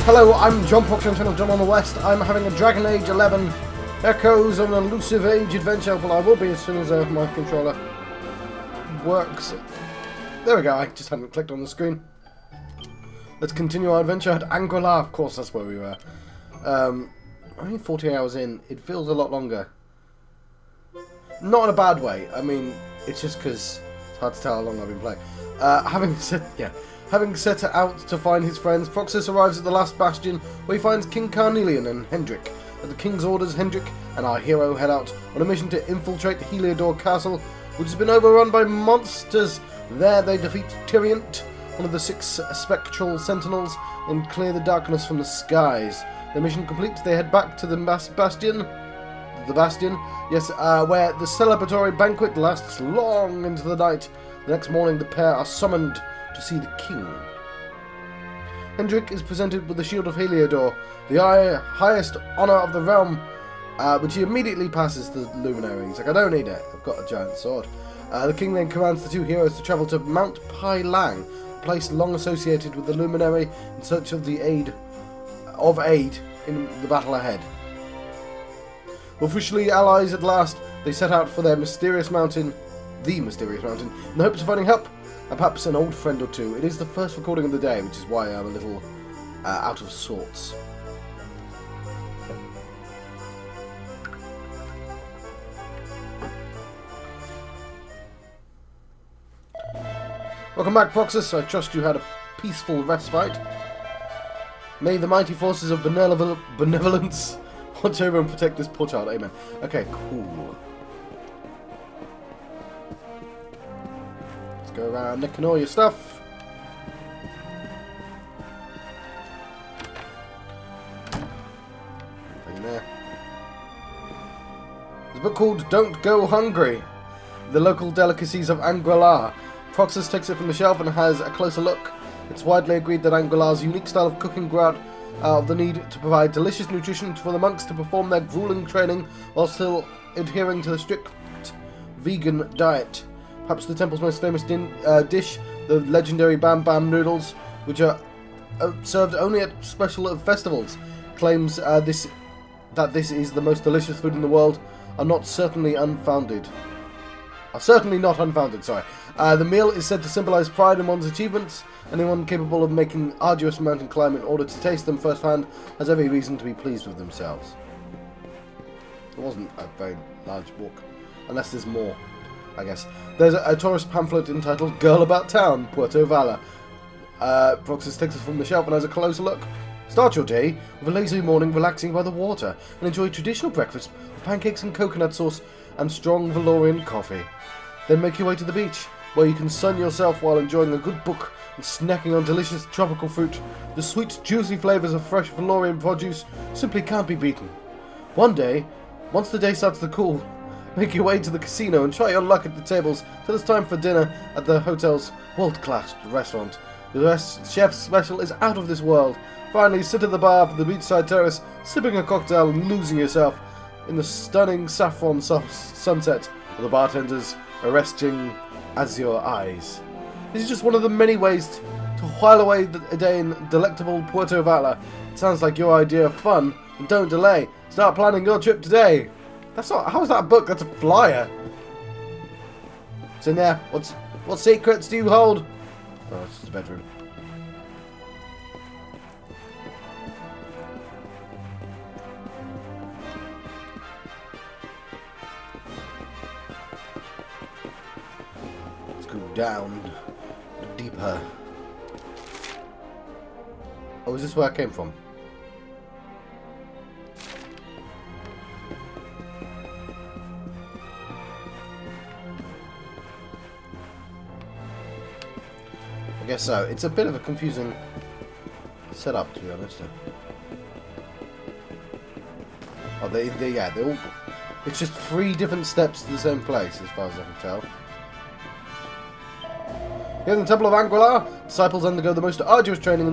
Hello, I'm John Proctor, of John on the West. I'm having a Dragon Age 11 Echoes of an Elusive Age adventure. Well, I will be as soon as my controller works. There we go, I just hadn't clicked on the screen. Let's continue our adventure at Anguilla. Of course, that's where we were. Only 40 hours in. It feels a lot longer. Not in a bad way. I mean, it's just because it's hard to tell how long I've been playing. Having set out to find his friends, Proxus arrives at the last bastion, where he finds King Carnelian and Hendrik. At the King's orders, Hendrik and our hero head out on a mission to infiltrate Heliodor Castle, which has been overrun by monsters. There they defeat Tyriant, one of the 6 spectral sentinels, and clear the darkness from the skies. Their mission complete, they head back to the bastion. Where the celebratory banquet lasts long into the night. The next morning, the pair are summoned to see the king. Hendrik is presented with the Shield of Heliodor, the highest honour of the realm, which he immediately passes to the luminary. He's like, I don't need it, I've got a giant sword. The king then commands the 2 heroes to travel to Mount Pai Lang, a place long associated with the luminary, in search of aid in the battle ahead. Officially allies at last, they set out for the mysterious mountain, in the hopes of finding help, and perhaps an old friend or two. It is the first recording of the day, which is why I'm a little out of sorts. Welcome back, Proxus. I trust you had a peaceful respite. May the mighty forces of benevolence watch over and protect this poor child. Amen. Okay, cool. Let's go around nicking all your stuff. Nothing there. There's a book called Don't Go Hungry, The Local Delicacies of Anguilla. Proxus takes it from the shelf and has a closer look. It's widely agreed that Anguilla's unique style of cooking grew out of the need to provide delicious nutrition for the monks to perform their grueling training while still adhering to the strict vegan diet. Perhaps the temple's most famous dish, the legendary Bam Bam noodles, which are served only at special festivals, claims that this is the most delicious food in the world, are certainly not unfounded. The meal is said to symbolise pride in one's achievements. Anyone capable of making arduous mountain climb in order to taste them firsthand has every reason to be pleased with themselves. It wasn't a very large walk, unless there's more, I guess. There's a tourist pamphlet entitled Girl About Town, Puerto Valla. Proxus takes it from the shelf and has a closer look. Start your day with a lazy morning relaxing by the water and enjoy traditional breakfast with pancakes and coconut sauce and strong Valorian coffee. Then make your way to the beach, where you can sun yourself while enjoying a good book and snacking on delicious tropical fruit. The sweet, juicy flavours of fresh Valorian produce simply can't be beaten. One day, once the day starts to cool, make your way to the casino and try your luck at the tables till it's time for dinner at the hotel's world-class restaurant. The chef's special is out of this world. Finally, sit at the bar for the beachside terrace, sipping a cocktail and losing yourself in the stunning saffron sunset with the bartenders arresting azure eyes. This is just one of the many ways to while away a day in delectable Puerto Valla. It sounds like your idea of fun, and don't delay. Start planning your trip today. That's not. How's that a book? That's a flyer. It's in there. What secrets do you hold? Oh, it's just a bedroom. Let's go down deeper. Oh, is this where I came from? I guess so. It's a bit of a confusing setup, to be honest. Oh, they're all... It's just 3 different steps to the same place, as far as I can tell. Here in the Temple of Anguilla, disciples undergo the most arduous training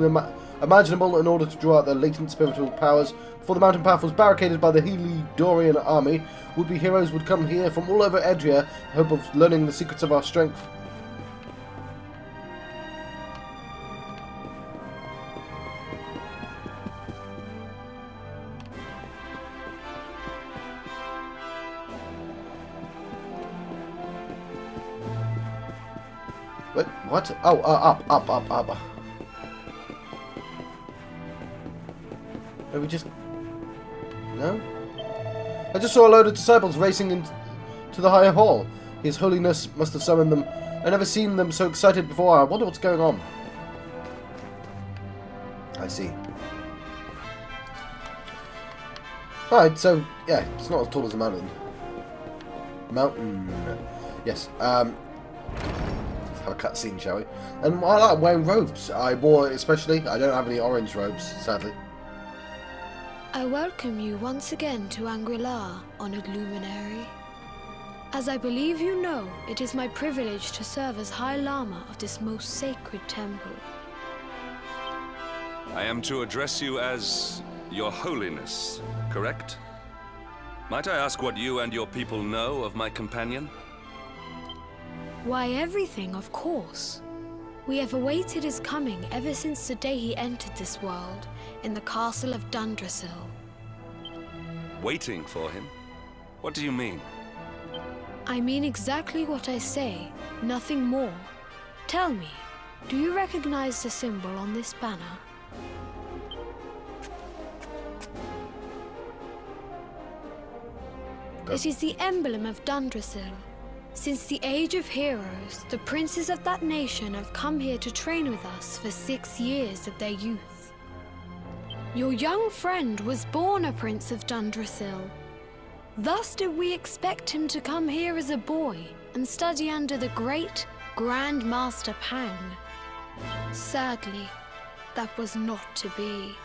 imaginable in order to draw out their latent spiritual powers. Before the mountain path was barricaded by the Heliodorian army, would-be heroes would come here from all over Edria in hope of learning the secrets of our strength. Wait, what? Oh, up. Are we just... No? I just saw a load of disciples racing into the higher hall. His Holiness must have summoned them. I've never seen them so excited before. I wonder what's going on. I see. Right, so, yeah, it's not as tall as a mountain. Yes, let's have a cutscene, shall we? And I like wearing robes. I wore, especially, I don't have any orange robes, sadly. I welcome you once again to Angri-La, honored luminary. As I believe you know, it is my privilege to serve as High Lama of this most sacred temple. I am to address you as Your Holiness, correct? Might I ask what you and your people know of my companion? Why, everything, of course. We have awaited his coming ever since the day he entered this world, in the castle of Dundrasil. Waiting for him? What do you mean? I mean exactly what I say, nothing more. Tell me, do you recognize the symbol on this banner? It is the emblem of Dundrasil. Since the Age of Heroes, the princes of that nation have come here to train with us for 6 years of their youth. Your young friend was born a prince of Dundrasil. Thus did we expect him to come here as a boy and study under the great Grand Master Pang. Sadly, that was not to be.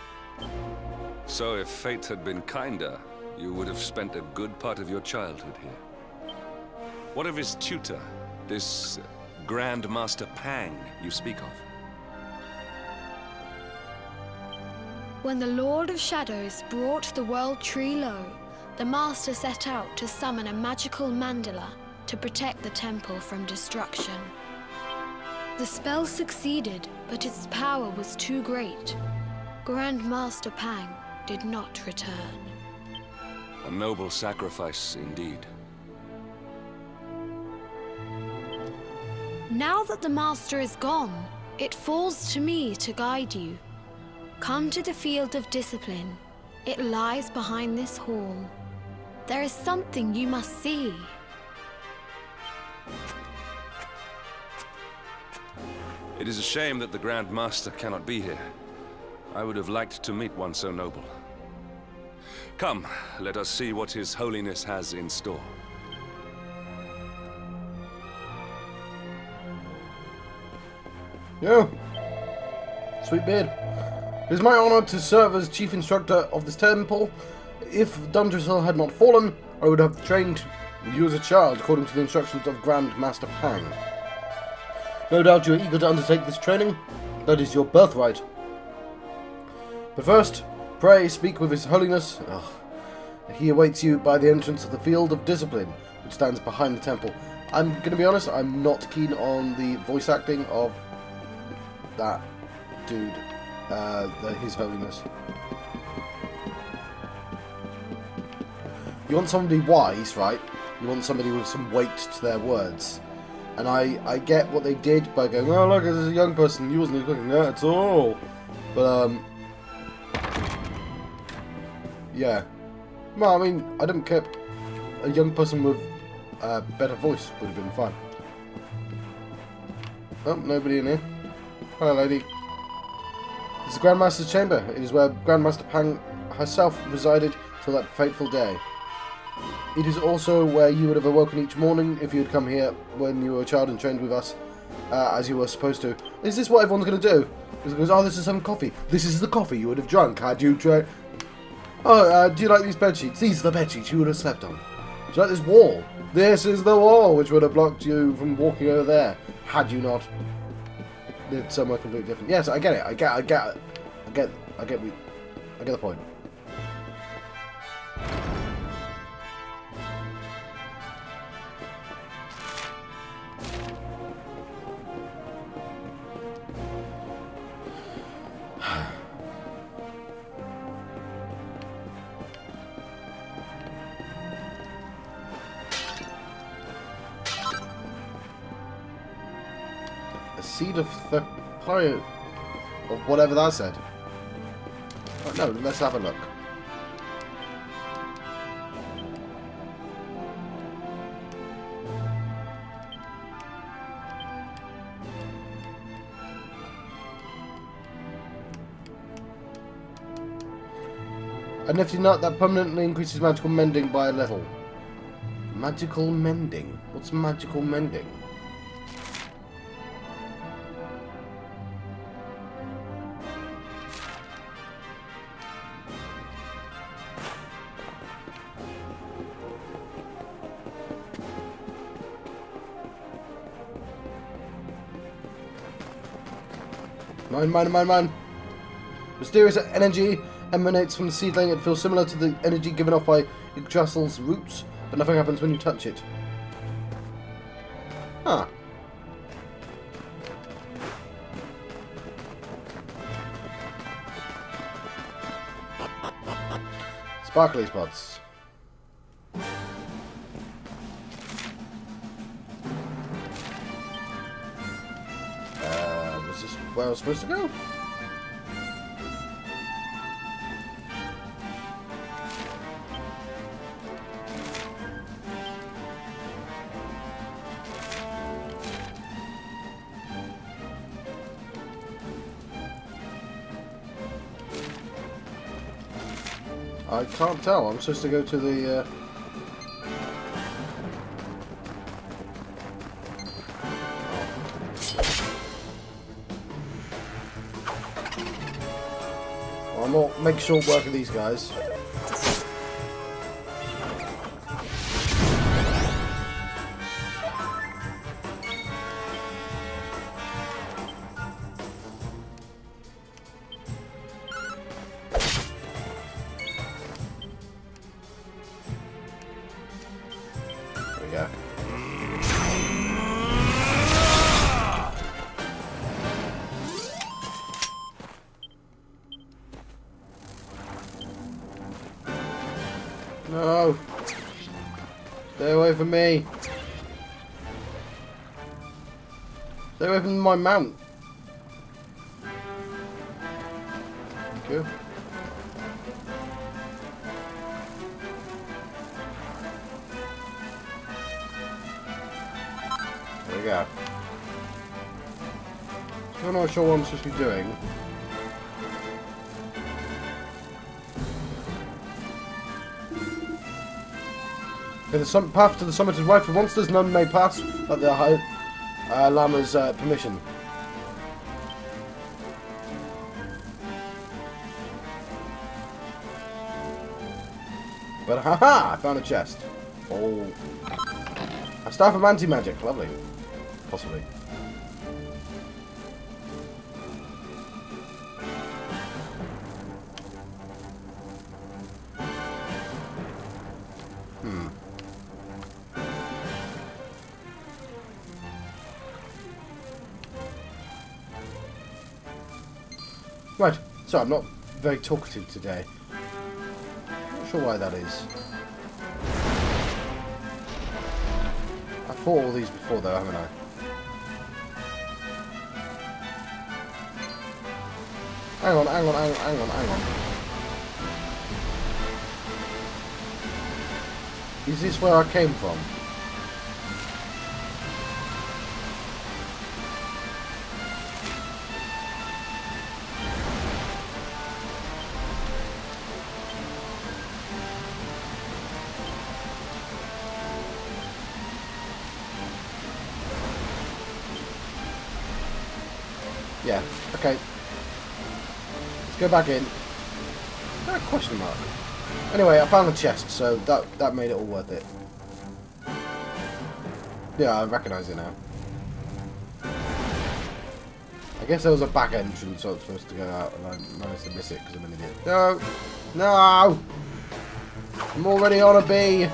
So if fate had been kinder, you would have spent a good part of your childhood here. What of his tutor, this Grand Master Pang you speak of? When the Lord of Shadows brought the world tree low, the Master set out to summon a magical mandala to protect the temple from destruction. The spell succeeded, but its power was too great. Grand Master Pang did not return. A noble sacrifice indeed. Now that the Master is gone, it falls to me to guide you. Come to the field of discipline. It lies behind this hall. There is something you must see. It is a shame that the Grand Master cannot be here. I would have liked to meet one so noble. Come, let us see what His Holiness has in store. Yeah. Sweet beard. It is my honor to serve as chief instructor of this temple. If Dundrasil had not fallen, I would have trained you as a child according to the instructions of Grand Master Pang. No doubt you are eager to undertake this training. That is your birthright. But first, pray speak with His Holiness. He awaits you by the entrance of the field of discipline, which stands behind the temple. I'm going to be honest, I'm not keen on the voice acting of that dude, His Holiness. You want somebody wise, right? You want somebody with some weight to their words. And I get what they did by going, oh look, this is a young person, he wasn't looking at all. But, yeah. Well, I mean, I don't care. A young person with a better voice would have been fine. Oh, nobody in here. Hello, lady. This is the Grandmaster's chamber. It is where Grandmaster Pang herself resided till that fateful day. It is also where you would have awoken each morning if you had come here when you were a child and trained with us, as you were supposed to. Is this what everyone's going to do? Because, oh, this is some coffee. This is the coffee you would have drunk had you tried. Oh, do you like these bed sheets? These are the bed sheets you would have slept on. Do you like this wall? This is the wall which would have blocked you from walking over there, had you not lived somewhere completely different. Yes, I get it. I get the point. A seed of the planet, or whatever that said. Oh, no, let's have a look. A nifty nut that permanently increases magical mending by a little. Magical mending? What's magical mending? Mine. Mysterious energy emanates from the seedling. It feels similar to the energy given off by Yggdrasil's roots, but nothing happens when you touch it. Huh. Sparkly spots. Was this where I was supposed to go? I can't tell. I'm supposed to go to the... Well, I'm not make short work of these guys. Yeah. No! Stay away from me! Stay away from my mount! Thank you. There we go. Still not sure what I'm supposed to be doing. Okay, the path to the summit is right for monsters. None may pass at the High Lama's permission. But haha! I found a chest. Oh. A staff of anti-magic. Lovely. Possibly. Right. So I'm not very talkative today. Not sure why that is. I fought all these before though, haven't I? Hang on. Is this where I came from? Yeah, okay. Let's go back in. Question mark. Anyway, I found the chest, so that made it all worth it. Yeah, I recognise it now. I guess there was a back entrance, so I was supposed to go out, and I managed to miss it because I'm an idiot. No! No! I'm already on a bee!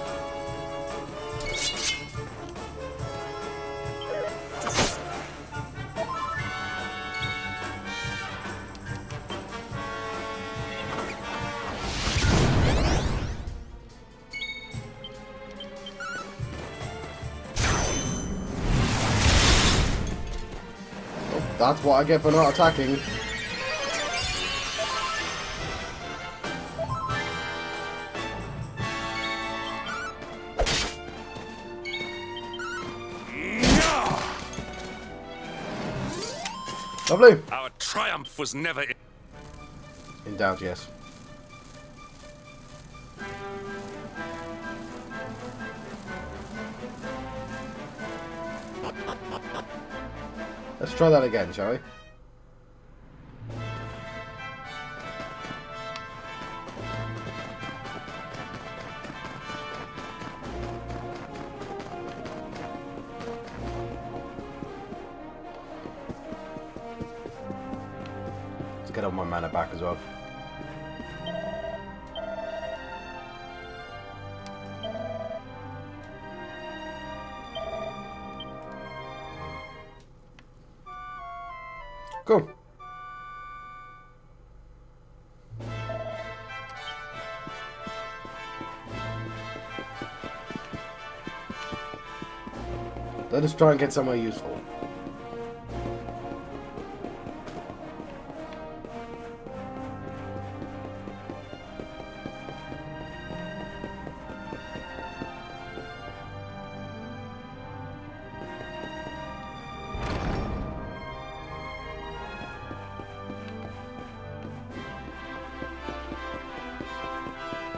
That's what I get for not attacking. Lovely. Our triumph was never In doubt, yes. Let's try that again, shall we? Let's get all my mana back as well. Cool. Let us try and get somewhere useful.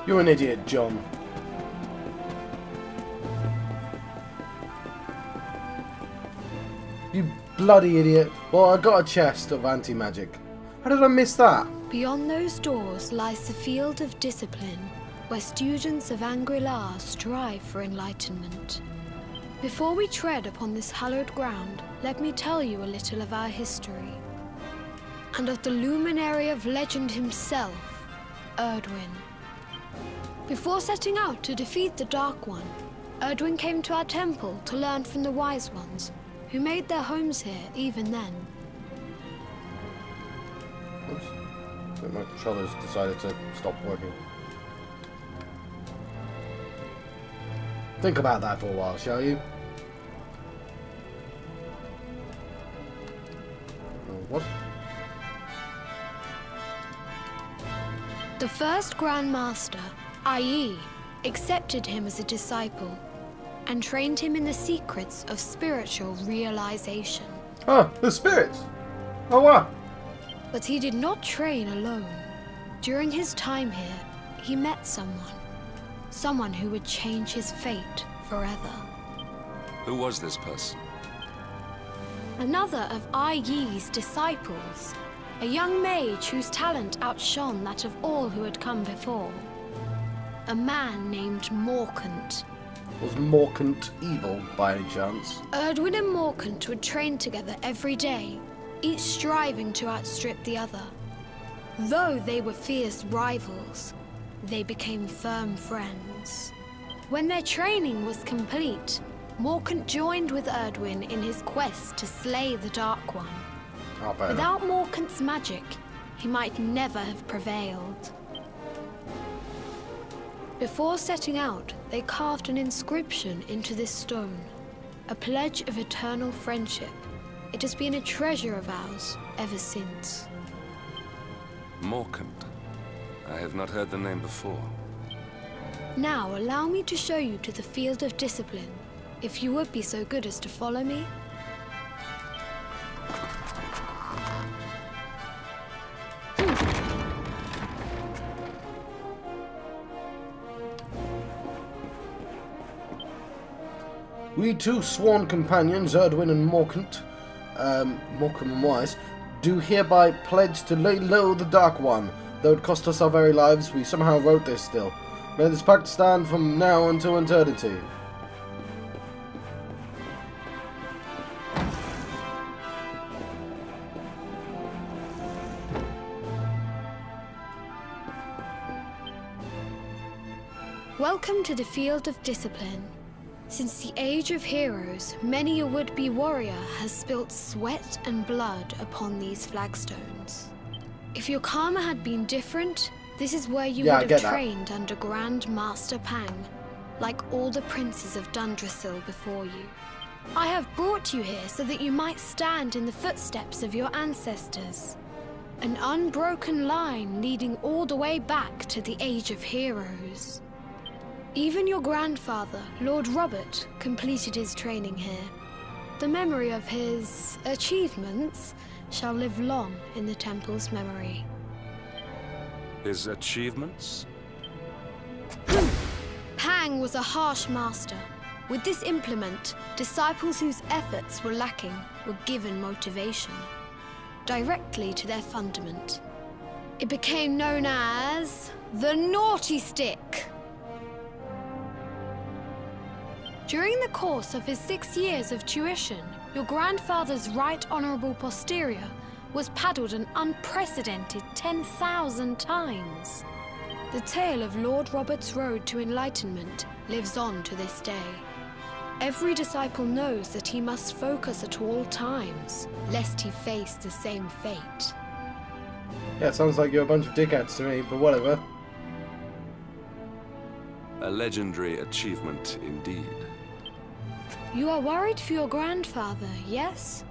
You're an idiot, John. You bloody idiot. Well, I got a chest of anti-magic. How did I miss that? Beyond those doors lies the field of discipline, where students of Angri-La strive for enlightenment. Before we tread upon this hallowed ground, let me tell you a little of our history. And of the luminary of legend himself, Erdwin. Before setting out to defeat the Dark One, Erdwin came to our temple to learn from the Wise Ones, who made their homes here even then. Oops. I think my controller's decided to stop working. Think about that for a while, shall you? What? The first Grand Master, i.e., accepted him as a disciple and trained him in the secrets of spiritual realization. Ah, the spirits! Oh wow! But he did not train alone. During his time here, he met someone who would change his fate forever. Who was this person? Another of Ai Yi's disciples, a young mage whose talent outshone that of all who had come before. A man named Morkant. Was Morkant evil by any chance? Erdwin and Morkant would train together every day, each striving to outstrip the other. Though they were fierce rivals, they became firm friends. When their training was complete, Morkant joined with Erdwin in his quest to slay the Dark One. Oh, fair enough. Without Morkant's magic, he might never have prevailed. Before setting out, they carved an inscription into this stone, a pledge of eternal friendship. It has been a treasure of ours ever since. Morkant. I have not heard the name before. Now, allow me to show you to the field of discipline, if you would be so good as to follow me. We two sworn companions, Erdwin and Morkant, Morkant and Wise, do hereby pledge to lay low the Dark One. Though it cost us our very lives, we somehow wrote this still. May this pact stand from now until eternity. Welcome to the field of discipline. Since the age of heroes, many a would-be warrior has spilt sweat and blood upon these flagstones. If your karma had been different, this is where you would have trained under Grand Master Pang, like all the princes of Dundrasil before you. I have brought you here so that you might stand in the footsteps of your ancestors. An unbroken line leading all the way back to the Age of Heroes. Even your grandfather, Lord Robert, completed his training here. The memory of his achievements shall live long in the temple's memory. His achievements? Pang was a harsh master. With this implement, disciples whose efforts were lacking were given motivation, directly to their fundament. It became known as the Naughty Stick. During the course of his 6 years of tuition, your grandfather's right honorable posterior was paddled an unprecedented 10,000 times. The tale of Lord Robert's road to enlightenment lives on to this day. Every disciple knows that he must focus at all times, lest he face the same fate. Yeah, it sounds like you're a bunch of dickheads to me, but whatever. A legendary achievement indeed. You are worried for your grandfather, yes?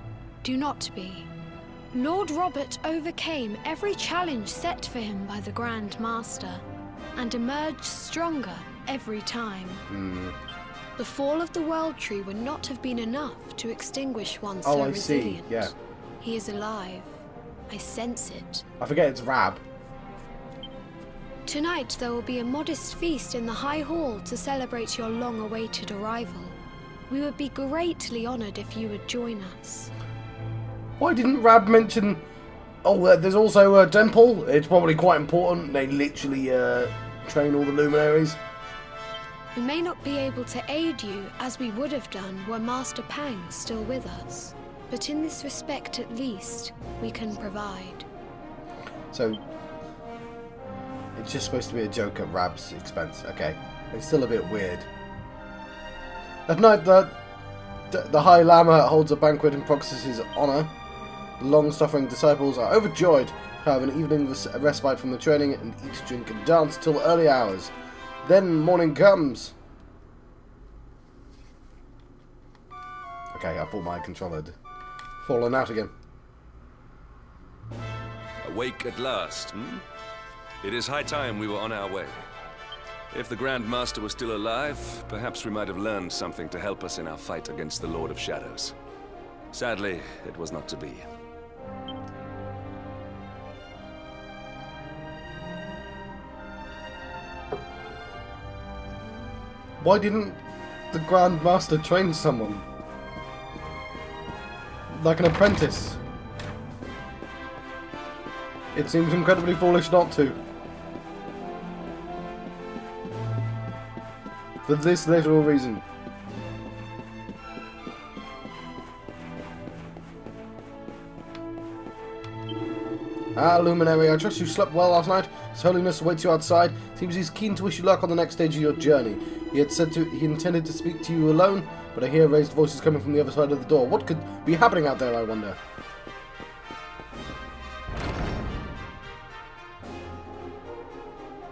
Do not be. Lord Robert overcame every challenge set for him by the Grand Master, and emerged stronger every time. The fall of the World Tree would not have been enough to extinguish one so resilient. See. Yeah. He is alive. I sense it. I forget it's Rab. Tonight there will be a modest feast in the High Hall to celebrate your long-awaited arrival. We would be greatly honored if you would join us. Why didn't Rab mention... Oh, there's also a temple. It's probably quite important. They literally train all the luminaries. We may not be able to aid you as we would have done were Master Pang still with us. But in this respect at least, we can provide. So, it's just supposed to be a joke at Rab's expense. Okay. It's still a bit weird. At night, the High Lama holds a banquet in Proxus's honour. The long-suffering disciples are overjoyed to have an evening respite from the training and eat, drink and dance till early hours. Then morning comes. Okay, I thought my controller had fallen out again. Awake at last, It is high time we were on our way. If the Grand Master was still alive, perhaps we might have learned something to help us in our fight against the Lord of Shadows. Sadly, it was not to be. Why didn't the Grand Master train someone? Like an apprentice? It seems incredibly foolish not to. For this literal reason. Luminary, I trust you slept well last night. His Holiness awaits you outside. Seems he's keen to wish you luck on the next stage of your journey. He intended to speak to you alone, but I hear raised voices coming from the other side of the door. What could be happening out there, I wonder?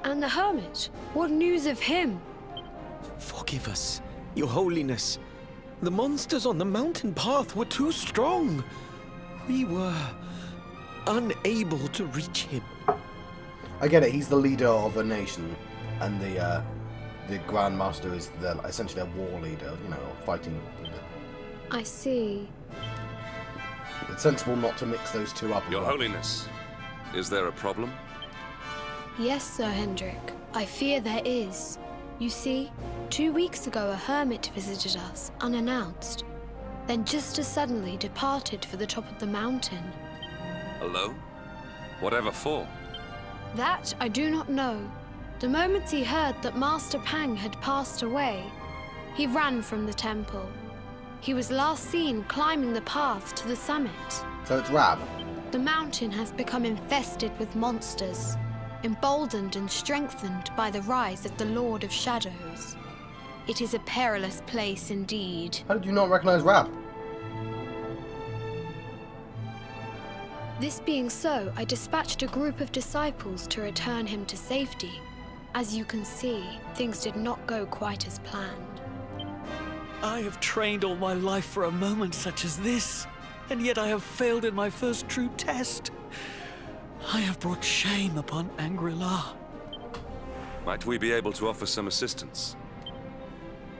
And the Hermit? What news of him? Forgive us, Your Holiness. The monsters on the mountain path were too strong. We were unable to reach him. I get it, he's the leader of a nation, and the Grand Master is essentially a war leader, you know, a fighting leader. I see. It's sensible not to mix those two up. Your Holiness, is there a problem? Yes, Sir Hendrik. I fear there is. You see, 2 weeks ago a hermit visited us, unannounced. Then just as suddenly departed for the top of the mountain. Alone? Whatever for? That I do not know. The moment he heard that Master Pang had passed away, he ran from the temple. He was last seen climbing the path to the summit. So it's Rab. The mountain has become infested with monsters, emboldened and strengthened by the rise of the Lord of Shadows. It is a perilous place indeed. How did you not recognize Rab? This being so, I dispatched a group of disciples to return him to safety. As you can see, things did not go quite as planned. I have trained all my life for a moment such as this, and yet I have failed in my first true test. I have brought shame upon Angri-La. Might we be able to offer some assistance?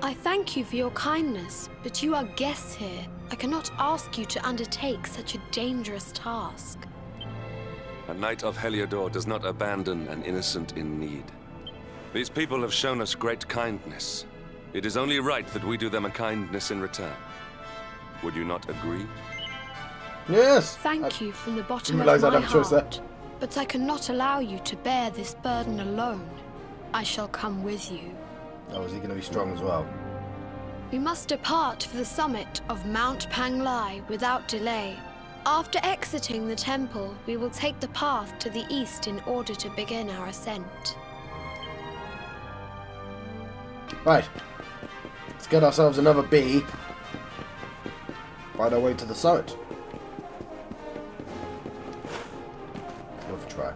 I thank you for your kindness, but you are guests here. I cannot ask you to undertake such a dangerous task. A knight of Heliodor does not abandon an innocent in need. These people have shown us great kindness. It is only right that we do them a kindness in return. Would you not agree? Yes. Thank you from the bottom didn't of realise I'd my have a choice there. heart, but I cannot allow you to bear this burden alone. I shall come with you. Oh, is he going to be strong as well? We must depart for the summit of Mount Panglai without delay. After exiting the temple, we will take the path to the east in order to begin our ascent. Right. Let's get ourselves another bee. Find our way to the summit. Worth a try.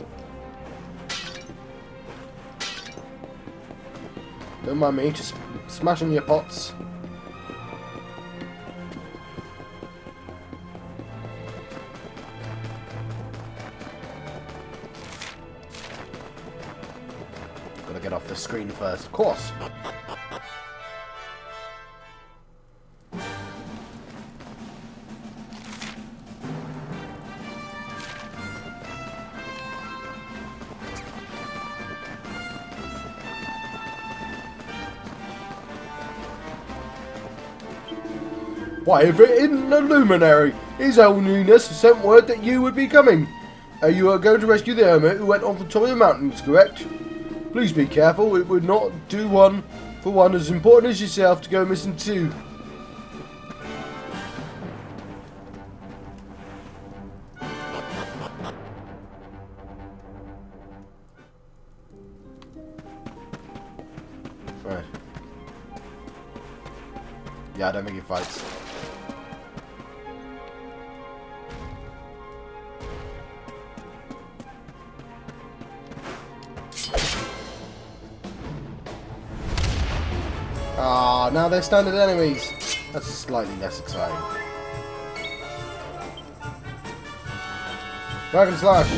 Don't mind me, just smashing your pots. Gotta get off the screen first, of course. Why, if it isn't the luminary, His Holiness sent word that you would be coming. You are going to rescue the Hermit who went off the top of the mountains, correct? Please be careful, it would not do one for one as important as yourself to go missing too. Right. Yeah, I don't think he fights. Ah, now they're standard enemies. That's slightly less exciting. Dragon Slash.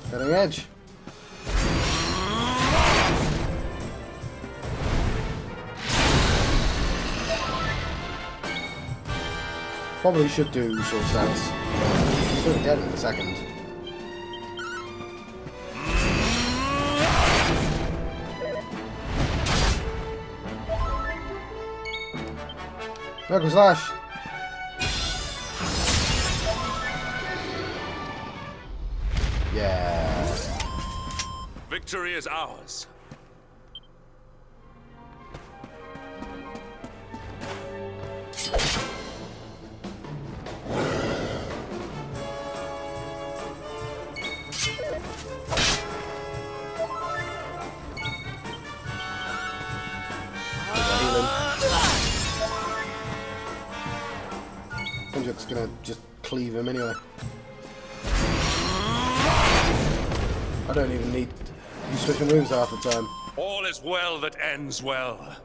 Cutting edge. Probably should do short stance. He'll be dead in a second. Dragon Slash. Yeah. Victory is ours. Konjak's gonna just cleave him anyway. I don't even need you switching moves half the time. All is well that ends well.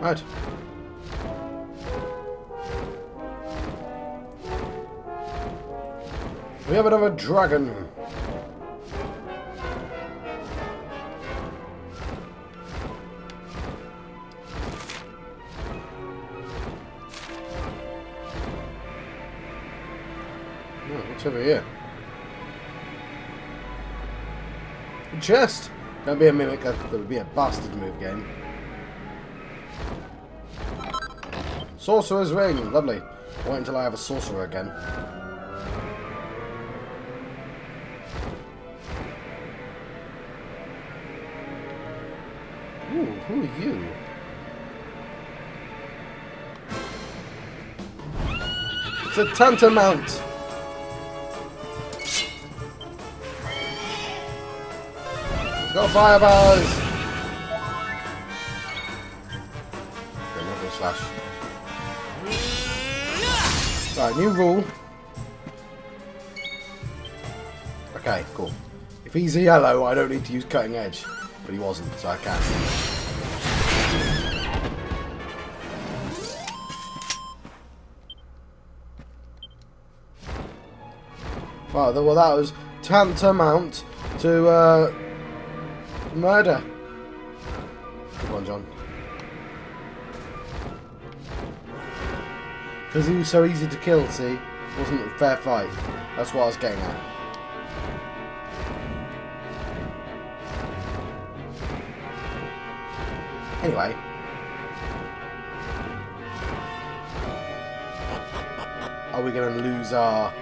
Right. We have another dragon. Oh, what's over here? A chest. Don't be a mimic. That would be a bastard move game. Sorcerer's Ring. Lovely. Wait until I have a sorcerer again. Ooh, who are you? It's a tantamount. Got fire bars! Okay, not gonna slash. Right, new rule. Okay, cool. If he's a yellow, I don't need to use cutting edge. But he wasn't, so I can't. Wow, well that was tantamount to murder. Come on, John. Because he was so easy to kill, see? It wasn't a fair fight. That's what I was getting at. Anyway. Are we going to lose our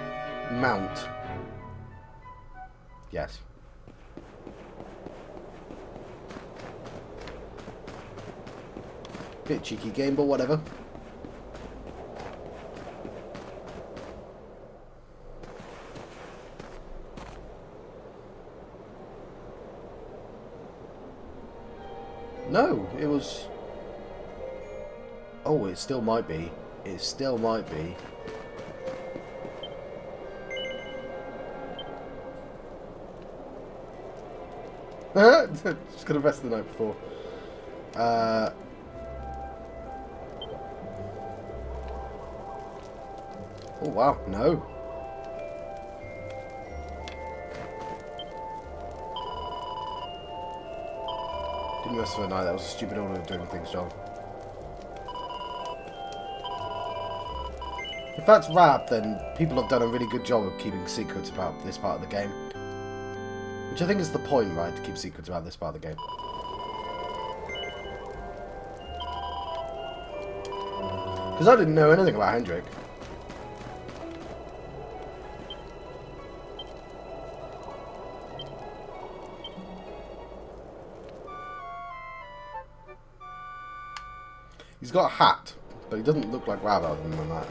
mount? Yes. Bit cheeky game, but whatever. No, it was... Oh, it still might be. It still might be. Just got to rest the night before. Oh wow, no. Didn't rest for the night. That was a stupid order of doing things, John. If that's rap, then people have done a really good job of keeping secrets about this part of the game. Which I think is the point, right? To keep secrets about this part of the game. Because I didn't know anything about Hendrik. He's got a hat, but he doesn't look like Rab other than that.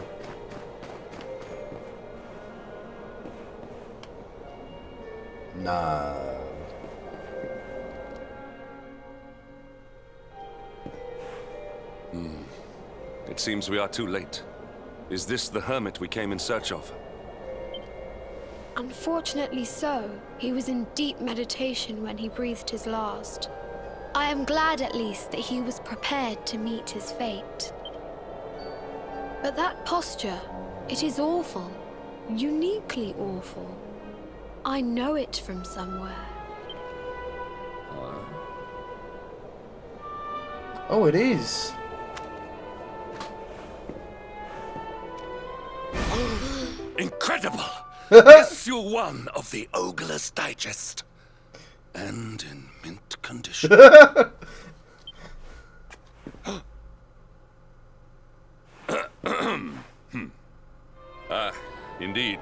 No. It seems we are too late. Is this the Hermit we came in search of? Unfortunately so. He was in deep meditation when he breathed his last. I am glad at least that he was prepared to meet his fate. But that posture, it is awful. Uniquely awful. I know it from somewhere. Oh, it is. Incredible! Yes, you're one of the Ogre's Digest. And in mint condition. Indeed.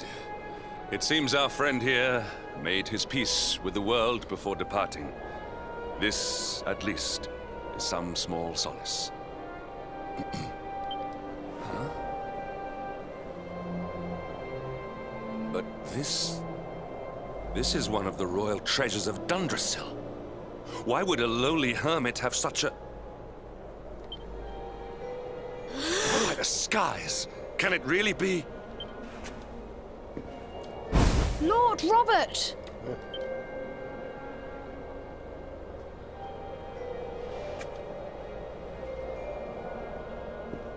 It seems our friend here made his peace with the world before departing. This, at least, is some small solace. Huh? But this is one of the royal treasures of Dundrasil. Why would a lowly hermit have such a... By the skies! Can it really be? Lord Robert!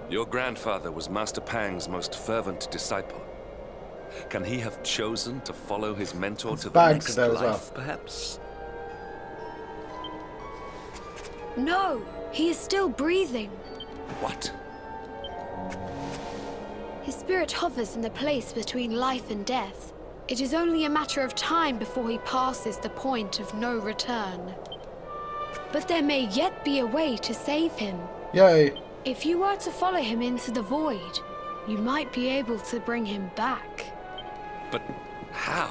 Your grandfather was Master Pang's most fervent disciple. Can he have chosen to follow his mentor to the next life, perhaps? No, he is still breathing. What? His spirit hovers in the place between life and death. It is only a matter of time before he passes the point of no return. But there may yet be a way to save him. Yay. If you were to follow him into the void, you might be able to bring him back. But how?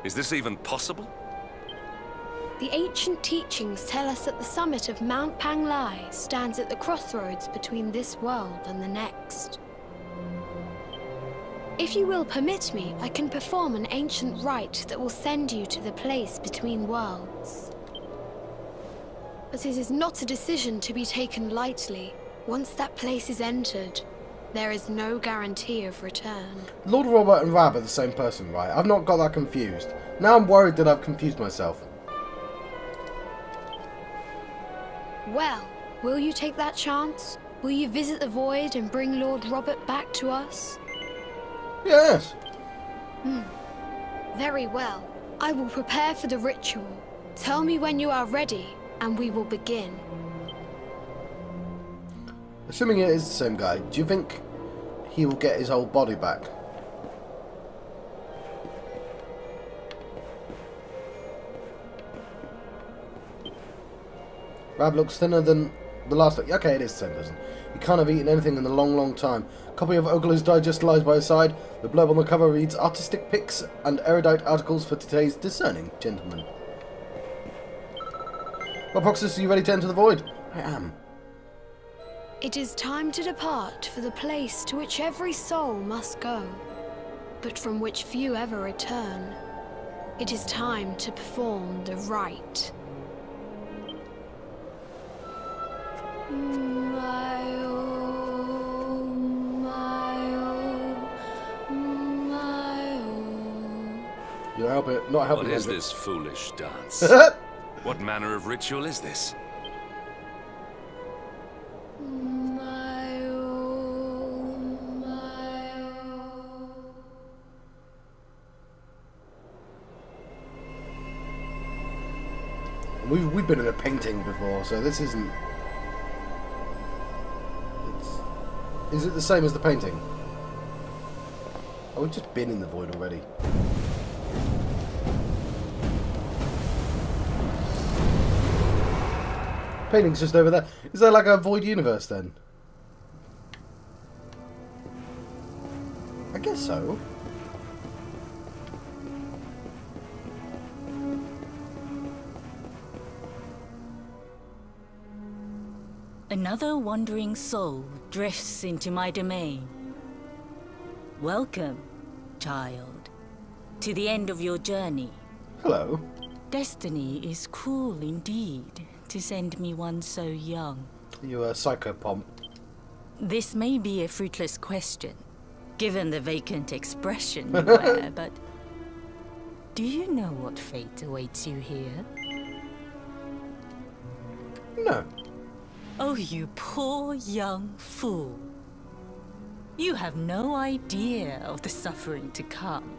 Is this even possible? The ancient teachings tell us that the summit of Mount Panglai stands at the crossroads between this world and the next. If you will permit me, I can perform an ancient rite that will send you to the place between worlds. But it is not a decision to be taken lightly. Once that place is entered, there is no guarantee of return. Lord Robert and Rab are the same person, right? I've not got that confused. Now I'm worried that I've confused myself. Well, will you take that chance? Will you visit the void and bring Lord Robert back to us? Yes. Very well. I will prepare for the ritual. Tell me when you are ready, and we will begin. Assuming it is the same guy, do you think he will get his whole body back? Rab looks thinner than the last... Okay, it is the same person. He can't have eaten anything in a long, long time. Copy of Ogler's Digest lies by his side. The blurb on the cover reads, artistic pics and erudite articles for today's discerning gentleman. Well, Proxus, are you ready to enter the void? I am. It is time to depart for the place to which every soul must go, but from which few ever return. It is time to perform the rite. You're not helping. What is this foolish dance? What manner of ritual is this? We've been in a painting before, so this isn't... Is it the same as the painting? Oh, we've just been in the void already. Painting's just over there. Is there like a void universe then? I guess so. Another wandering soul drifts into my domain. Welcome, child, to the end of your journey. Hello. Destiny is cruel indeed to send me one so young. You a psychopomp. This may be a fruitless question, given the vacant expression you wear, but do you know what fate awaits you here? No. Oh, you poor young fool. You have no idea of the suffering to come.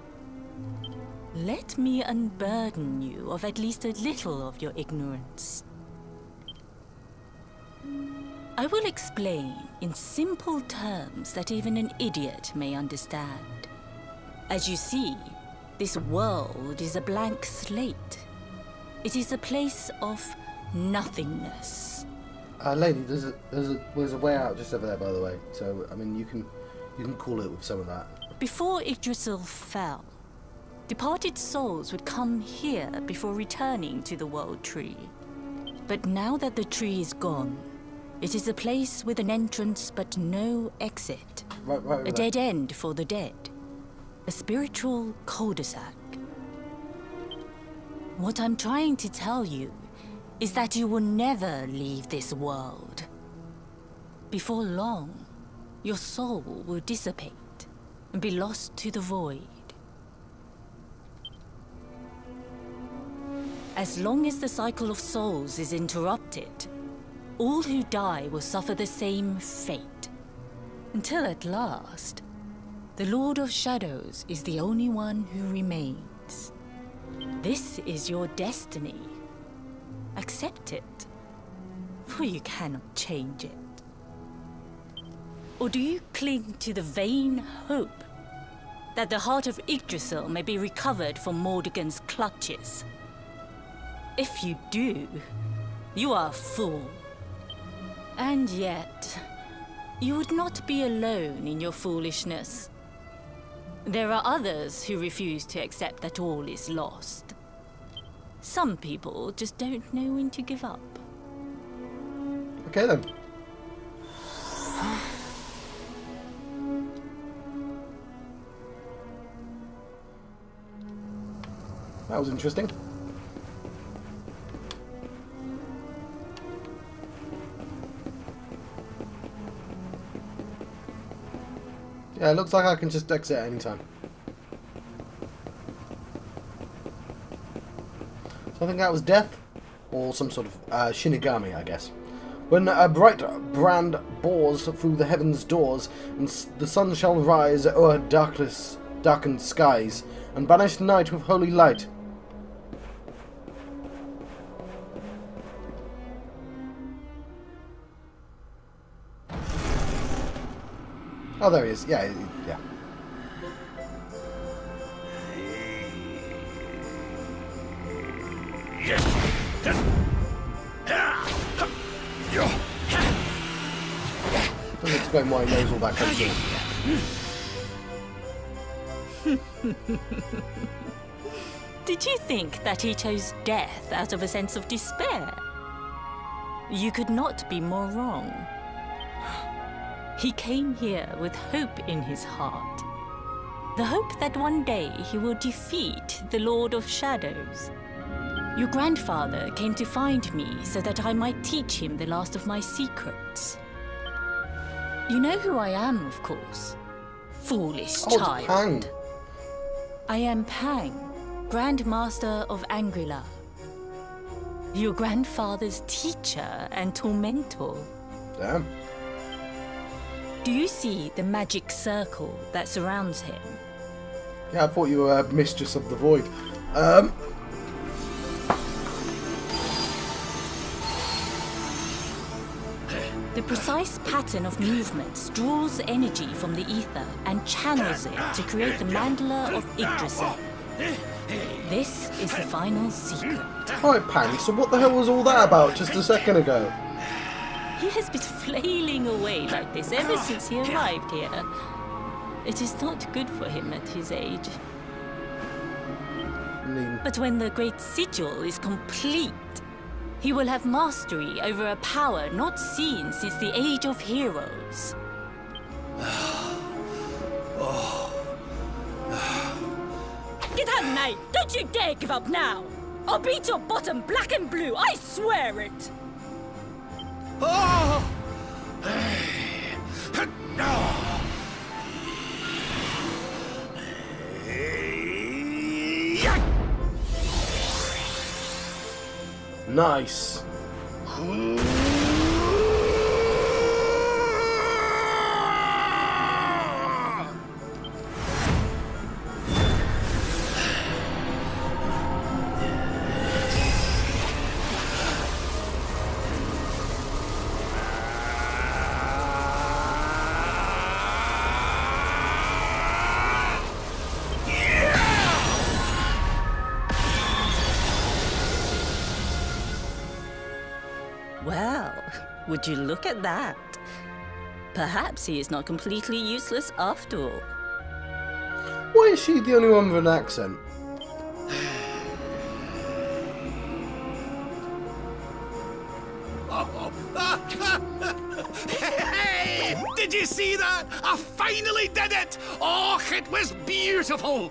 Let me unburden you of at least a little of your ignorance. I will explain in simple terms that even an idiot may understand. As you see, this world is a blank slate. It is a place of nothingness. Lady, there's a way out just over there, by the way. So, I mean, you can call it with some of that. Before Yggdrasil fell, departed souls would come here before returning to the World Tree. But now that the tree is gone, it is a place with an entrance but no exit. Right over A there. dead end for the dead. A spiritual cul-de-sac. What I'm trying to tell you is that you will never leave this world. Before long, your soul will dissipate and be lost to the void. As long as the cycle of souls is interrupted, all who die will suffer the same fate. Until at last, the Lord of Shadows is the only one who remains. This is your destiny. Accept it, for you cannot change it. Or do you cling to the vain hope that the heart of Yggdrasil may be recovered from Mordegon's clutches? If you do, you are a fool. And yet, you would not be alone in your foolishness. There are others who refuse to accept that all is lost. Some people just don't know when to give up. Okay then. That was interesting. Yeah, it looks like I can just exit at any time. So I think that was death, or some sort of Shinigami, I guess. When a bright brand bores through the heaven's doors, and the sun shall rise o'er darkened skies, and banish night with holy light. Oh, there he is. Yeah, yeah. Doesn't explain why he knows all that kind of stuff. Did you think that he chose death out of a sense of despair? You could not be more wrong. He came here with hope in his heart. The hope that one day he will defeat the Lord of Shadows. Your grandfather came to find me so that I might teach him the last of my secrets. You know who I am, of course. Foolish child. Pang. I am Pang, Grand Master of Angrila. Your grandfather's teacher and tormentor. Damn. Do you see the magic circle that surrounds him? Yeah, I thought you were Mistress of the Void. The precise pattern of movements draws energy from the ether and channels it to create the mandala of Yggdrasil. This is the final secret. Alright, Pang, so what the hell was all that about just a second ago? He has been flailing away like this ever since he arrived here. It is not good for him at his age. I mean, But when the great sigil is complete, he will have mastery over a power not seen since the Age of Heroes. Get out, mate! Don't you dare give up now! I'll beat your bottom black and blue, I swear it! Oh! nice. Well, would you look at that? Perhaps he is not completely useless after all. Why is she the only one with an accent? Hey! Did you see that? I finally did it! Oh, it was beautiful!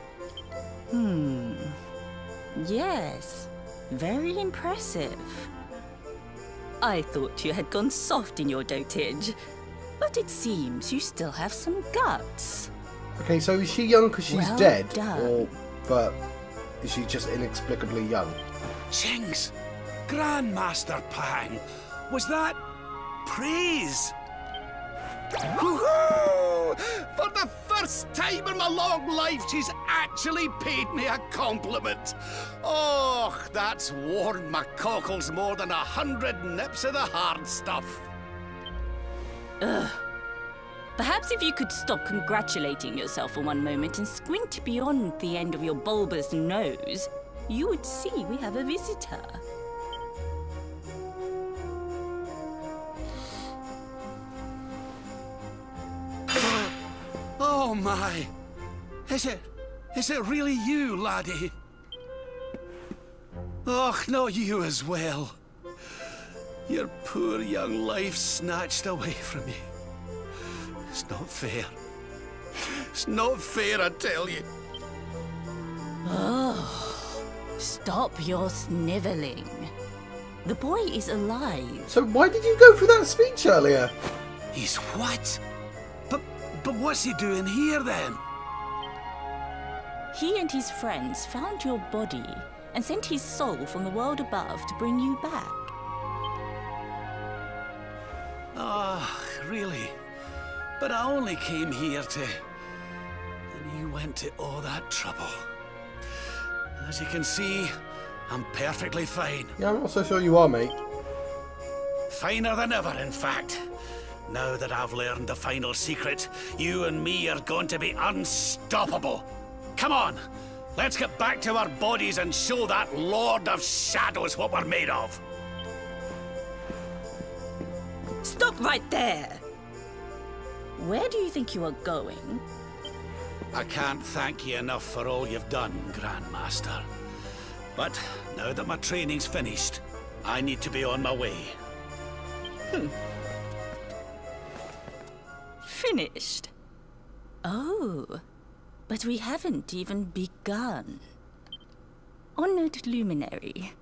Yes, very impressive. I thought you had gone soft in your dotage, but it seems you still have some guts. Okay, so is she young because she's Well dead? done. Or but is she just inexplicably young? Jinx! Grandmaster Pang! Was that praise? Woohoo! For the first time in my long life, she's actually paid me a compliment. Oh, that's warmed my cockles more than 100 nips of the hard stuff. Perhaps if you could stop congratulating yourself for one moment and squint beyond the end of your bulbous nose, you would see we have a visitor. Oh my! Is it really you, laddie? Och, not you as well. Your poor young life snatched away from you. It's not fair. It's not fair, I tell you. Stop your sniveling. The boy is alive. So why did you go through that speech earlier? He's what? But what's he doing here then? He and his friends found your body and sent his soul from the world above to bring you back. Ah, really? But I only came here to... And you went to all that trouble. As you can see, I'm perfectly fine. Yeah, I'm not so sure you are, mate. Finer than ever, in fact. Now that I've learned the final secret, you and me are going to be unstoppable. Come on, let's get back to our bodies and show that Lord of Shadows what we're made of. Stop right there! Where do you think you are going? I can't thank you enough for all you've done, Grandmaster. But now that my training's finished, I need to be on my way. Finished? Oh, but we haven't even begun. Honored Luminary,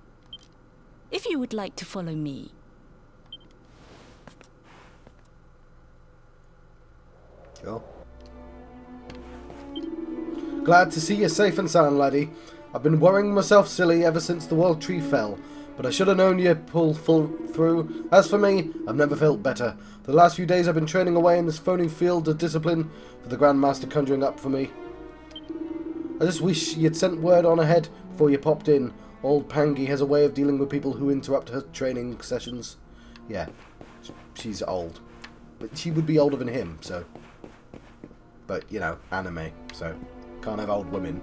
if you would like to follow me. Sure. Glad to see you safe and sound, laddie. I've been worrying myself silly ever since the world tree fell, but I should have known you'd pull full through. As for me, I've never felt better. For the last few days I've been training away in this phony field of discipline for the Grandmaster conjuring up for me. I just wish you'd sent word on ahead before you popped in. Old Pangy has a way of dealing with people who interrupt her training sessions. Yeah, she's old. But she would be older than him, so... But, you know, anime, so... Can't have old women.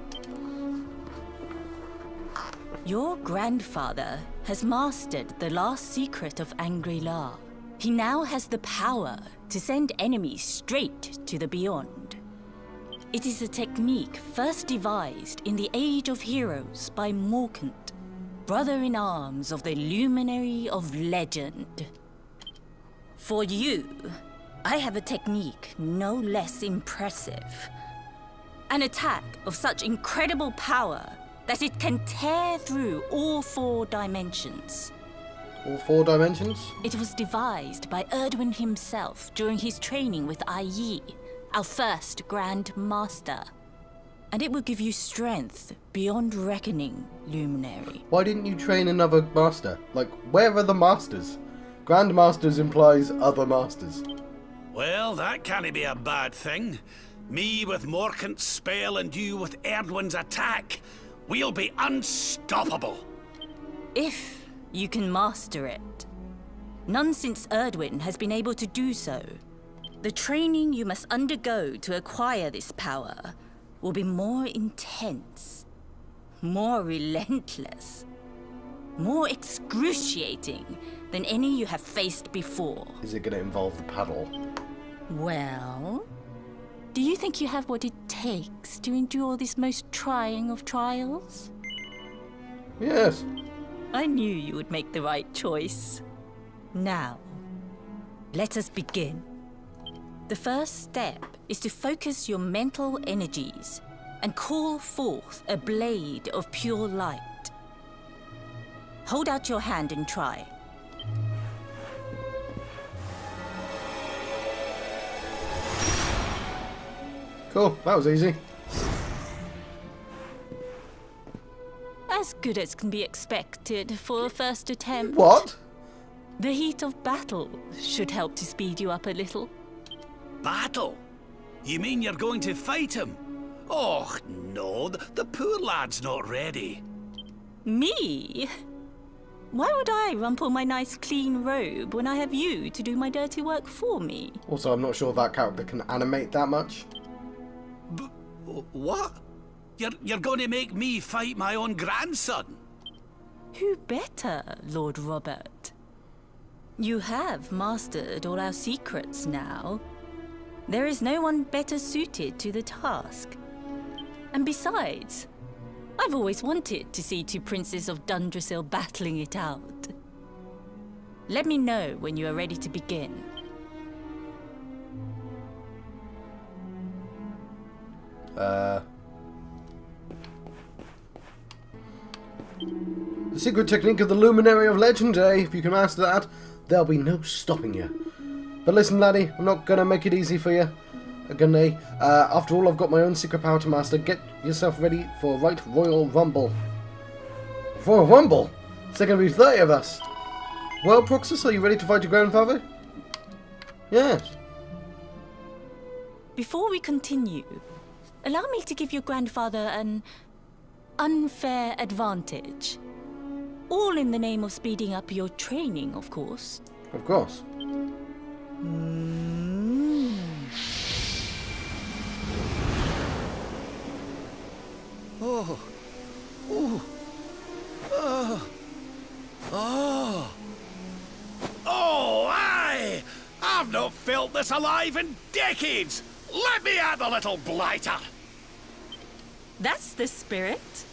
Your grandfather has mastered the last secret of Angri-La. He now has the power to send enemies straight to the beyond. It is a technique first devised in the Age of Heroes by Morkant, brother-in-arms of the Luminary of Legend. For you, I have a technique no less impressive. An attack of such incredible power that it can tear through all 4 dimensions. All 4 dimensions? It was devised by Erdwin himself during his training with Yi, our first Grand Master. And it will give you strength beyond reckoning, Luminary. Why didn't you train another master? Like, where are the masters? Grandmasters implies other masters. Well, that can't be a bad thing. Me with Morkant's spell and you with Erdwin's attack. We'll be unstoppable. If you can master it. None since Erdwin has been able to do so. The training you must undergo to acquire this power will be more intense, more relentless, more excruciating than any you have faced before. Is it going to involve the paddle? Well, do you think you have what it takes to endure this most trying of trials? Yes. I knew you would make the right choice. Now, let us begin. The first step is to focus your mental energies and call forth a blade of pure light. Hold out your hand and try. Cool, that was easy. As good as can be expected for a first attempt. What? The heat of battle should help to speed you up a little. Battle? You mean you're going to fight him? Oh, no, the poor lad's not ready. Me? Why would I rumple my nice clean robe when I have you to do my dirty work for me? Also, I'm not sure that character can animate that much. What? You're going to make me fight my own grandson? Who better, Lord Robert? You have mastered all our secrets now. There is no one better suited to the task. And besides, I've always wanted to see 2 princes of Dundrasil battling it out. Let me know when you are ready to begin. The secret technique of the Luminary of Legend, eh? If you can master that, there'll be no stopping you. But listen, laddie, I'm not going to make it easy for you. Gunny. After all, I've got my own secret power to master. Get yourself ready for a right royal rumble. For a rumble? There's going to be 30 of us. Well, Proxus, are you ready to fight your grandfather? Yes. Before we continue, allow me to give your grandfather an unfair advantage. All in the name of speeding up your training, of course. Of course. Oh. Oh. Oh. Oh. Oh, aye! I've not felt this alive in decades! Let me at the little blighter! That's the spirit.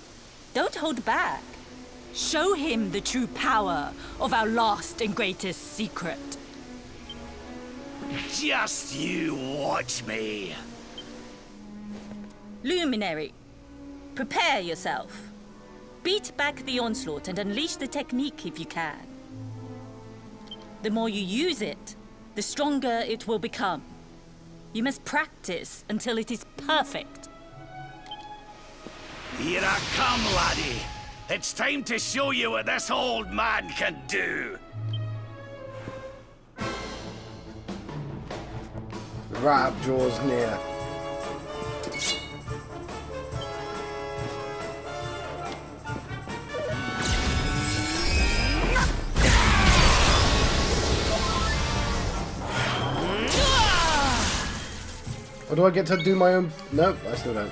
Don't hold back. Show him the true power of our last and greatest secret. Just you watch me! Luminary, prepare yourself. Beat back the onslaught and unleash the technique if you can. The more you use it, the stronger it will become. You must practice until it is perfect. Here I come, laddie. It's time to show you what this old man can do. Rab draws near. Or do I get to do my own? Nope, I still don't.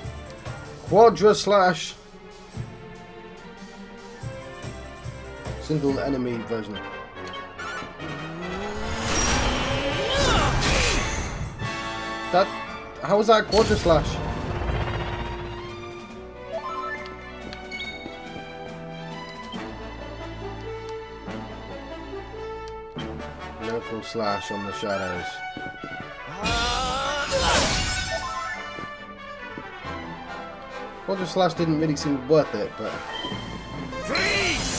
Quadra slash. Single enemy version. That. How was that Quadra slash? Miracle slash on the shadows. Quadra slash didn't really seem worth it, but. Freeze!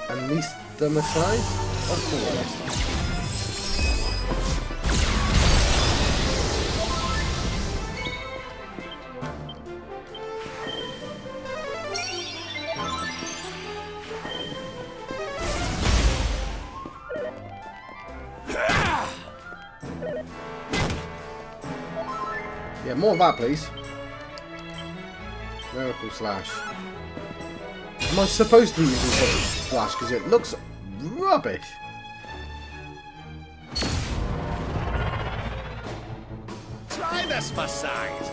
Anathematize? Of course. Yeah, more of that, please. Miracle slash. Am I supposed to be using slash because it looks rubbish? Try this for size.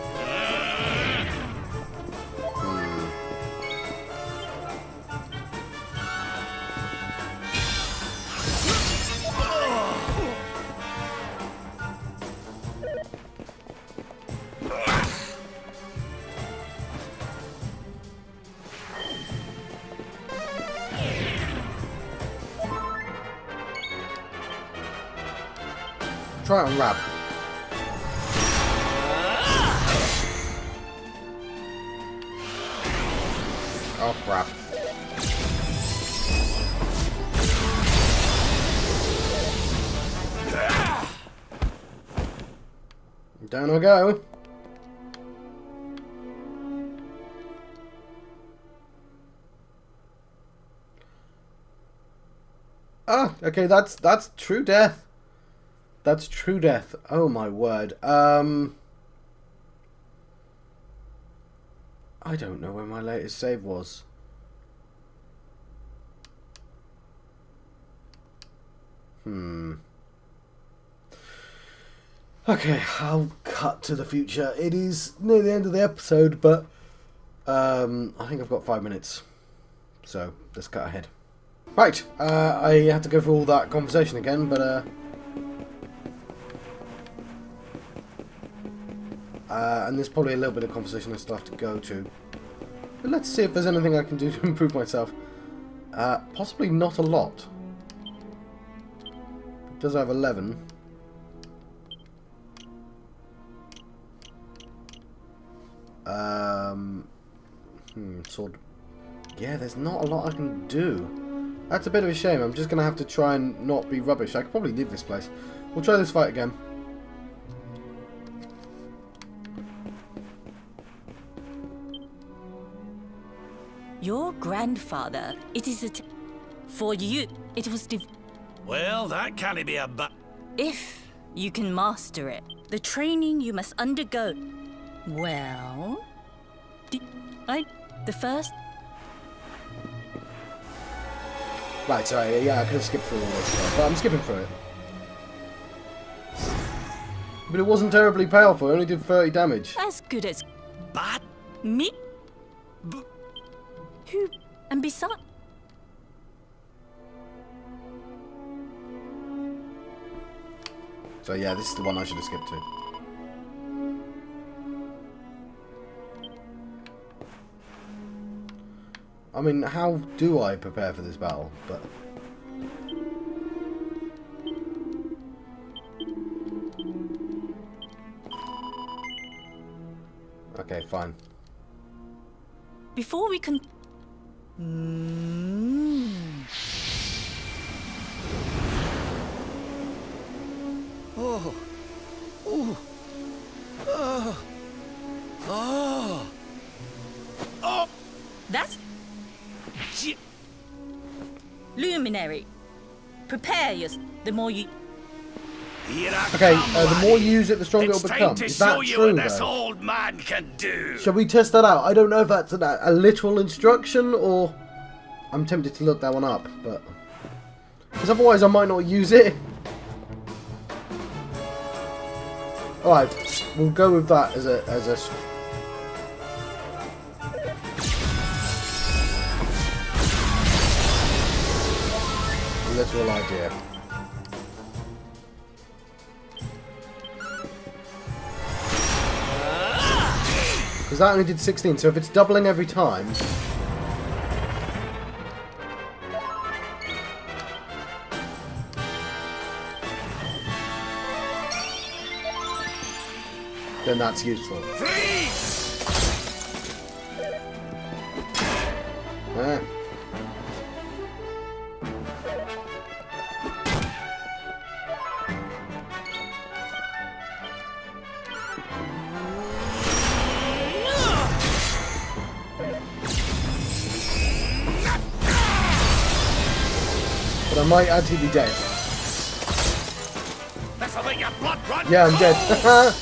Try it on Rab. Oh crap. Down I go. Ah, okay, that's true death. That's true death. Oh my word. I don't know where my latest save was. Okay, I'll cut to the future. It is near the end of the episode, but I think I've got 5 minutes. So, let's cut ahead. Right, I had to go through all that conversation again, but and there's probably a little bit of conversation I still have to go to. But let's see if there's anything I can do to improve myself. Possibly not a lot. It does have 11. Sword. Yeah, there's not a lot I can do. That's a bit of a shame. I'm just going to have to try and not be rubbish. I could probably leave this place. We'll try this fight again. Your grandfather, it is for you, it was Well, that can't be a if you can master it, the training you must undergo. Well, the first. Right, sorry, yeah, I could have skipped through all this, but I'm skipping through it. But it wasn't terribly powerful, it only did 30 damage. As good as bad. me. Who and besides. So yeah, this is the one I should have skipped to. I mean, how do I prepare for this battle? But okay, fine. Before we can. Oh. Oh. Oh. Oh. Oh. That's. Luminary. Prepare yourself. The more you. Okay, the more you use it, the stronger It's it'll time become. to Is show that you true, what this though? old man can do. Shall we test that out? I don't know if that's a literal instruction or I'm tempted to look that one up, but because otherwise I might not use it. All right, we'll go with that as a literal idea. Because that only did 16, so if it's doubling every time... then that's useful. Eh. But I might actually be dead. This'll make your blood run. Yeah, I'm dead.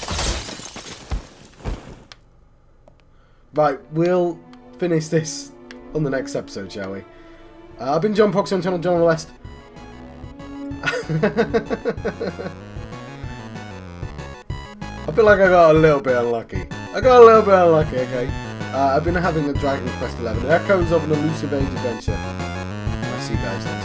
Right, we'll finish this on the next episode, shall we? I've been John Proxy on channel John West. I feel like I got a little bit unlucky. Okay? I've been having a Dragon Quest 11. Echoes of an Elusive Age adventure. I'll see you guys then.